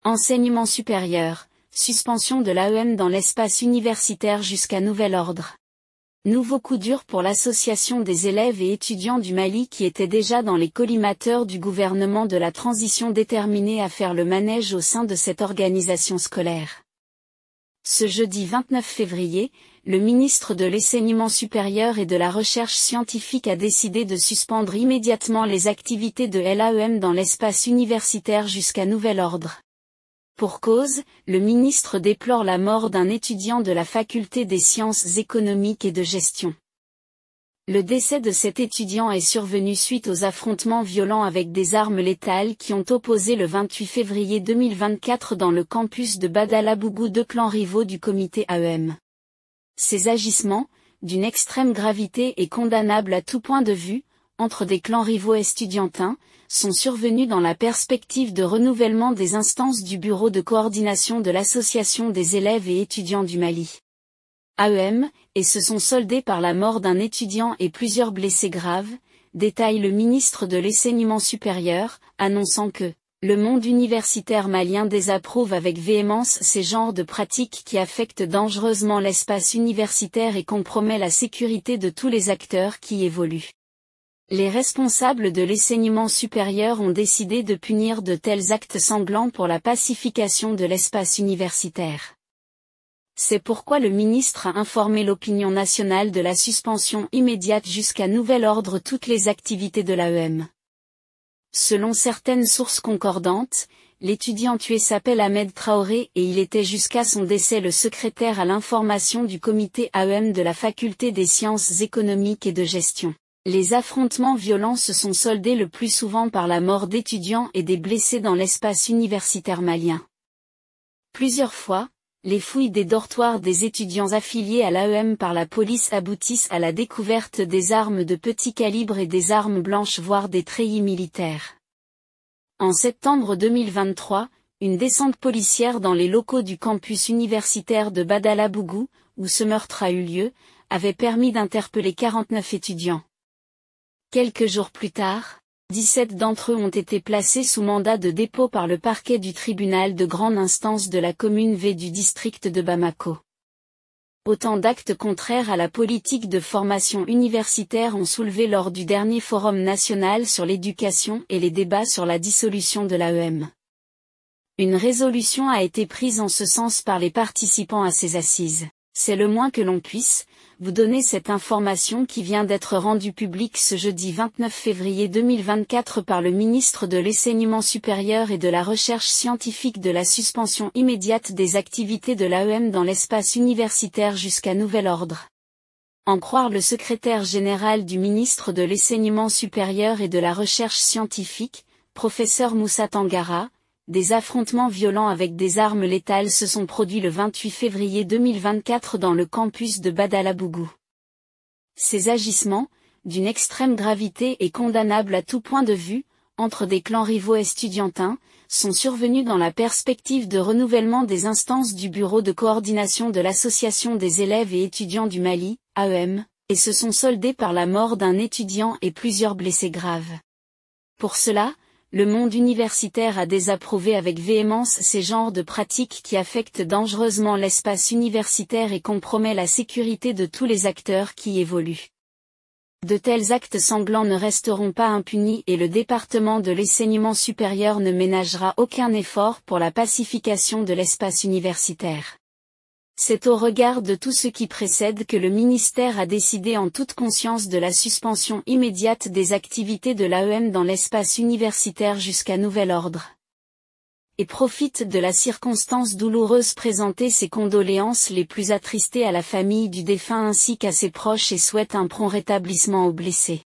Enseignement supérieur, suspension de l'AEM dans l'espace universitaire jusqu'à nouvel ordre. Nouveau coup dur pour l'association des élèves et étudiants du Mali qui était déjà dans les collimateurs du gouvernement de la transition déterminée à faire le manège au sein de cette organisation scolaire. Ce jeudi 29 février, le ministre de l'Enseignement supérieur et de la Recherche scientifique a décidé de suspendre immédiatement les activités de l'AEM dans l'espace universitaire jusqu'à nouvel ordre. Pour cause, le ministre déplore la mort d'un étudiant de la faculté des sciences économiques et de gestion. Le décès de cet étudiant est survenu suite aux affrontements violents avec des armes létales qui ont opposé le 28 février 2024 dans le campus de Badalabougou deux clans rivaux du comité AEM. Ces agissements, d'une extrême gravité et condamnables à tout point de vue, entre des clans rivaux estudiantins, sont survenus dans la perspective de renouvellement des instances du Bureau de coordination de l'Association des élèves et étudiants du Mali. AEM, et se sont soldés par la mort d'un étudiant et plusieurs blessés graves, détaille le ministre de l'Enseignement supérieur, annonçant que le monde universitaire malien désapprouve avec véhémence ces genres de pratiques qui affectent dangereusement l'espace universitaire et compromettent la sécurité de tous les acteurs qui y évoluent. Les responsables de l'enseignement supérieur ont décidé de punir de tels actes sanglants pour la pacification de l'espace universitaire. C'est pourquoi le ministre a informé l'opinion nationale de la suspension immédiate jusqu'à nouvel ordre toutes les activités de l'AEM. Selon certaines sources concordantes, l'étudiant tué s'appelle Ahmed Traoré et il était jusqu'à son décès le secrétaire à l'information du comité AEM de la faculté des sciences économiques et de gestion. Les affrontements violents se sont soldés le plus souvent par la mort d'étudiants et des blessés dans l'espace universitaire malien. Plusieurs fois, les fouilles des dortoirs des étudiants affiliés à l'AEM par la police aboutissent à la découverte des armes de petit calibre et des armes blanches voire des treillis militaires. En septembre 2023, une descente policière dans les locaux du campus universitaire de Badalabougou, où ce meurtre a eu lieu, avait permis d'interpeller 49 étudiants. Quelques jours plus tard, 17 d'entre eux ont été placés sous mandat de dépôt par le parquet du tribunal de grande instance de la commune V du district de Bamako. Autant d'actes contraires à la politique de formation universitaire ont soulevé lors du dernier Forum national sur l'éducation et les débats sur la dissolution de l'AEM. Une résolution a été prise en ce sens par les participants à ces assises. C'est le moins que l'on puisse vous donner cette information qui vient d'être rendue publique ce jeudi 29 février 2024 par le ministre de l'Enseignement supérieur et de la Recherche scientifique de la suspension immédiate des activités de l'AEM dans l'espace universitaire jusqu'à nouvel ordre. En croire le secrétaire général du ministre de l'Enseignement supérieur et de la Recherche scientifique, professeur Moussa Tangara, des affrontements violents avec des armes létales se sont produits le 28 février 2024 dans le campus de Badalabougou. Ces agissements, d'une extrême gravité et condamnables à tout point de vue, entre des clans rivaux estudiantins, sont survenus dans la perspective de renouvellement des instances du Bureau de coordination de l'Association des élèves et étudiants du Mali, AEM, et se sont soldés par la mort d'un étudiant et plusieurs blessés graves. Pour cela, le monde universitaire a désapprouvé avec véhémence ces genres de pratiques qui affectent dangereusement l'espace universitaire et compromettent la sécurité de tous les acteurs qui y évoluent. De tels actes sanglants ne resteront pas impunis et le département de l'enseignement supérieur ne ménagera aucun effort pour la pacification de l'espace universitaire. C'est au regard de tout ce qui précède que le ministère a décidé en toute conscience de la suspension immédiate des activités de l'AEM dans l'espace universitaire jusqu'à nouvel ordre. Et profite de la circonstance douloureuse présenter ses condoléances les plus attristées à la famille du défunt ainsi qu'à ses proches et souhaite un prompt rétablissement aux blessés.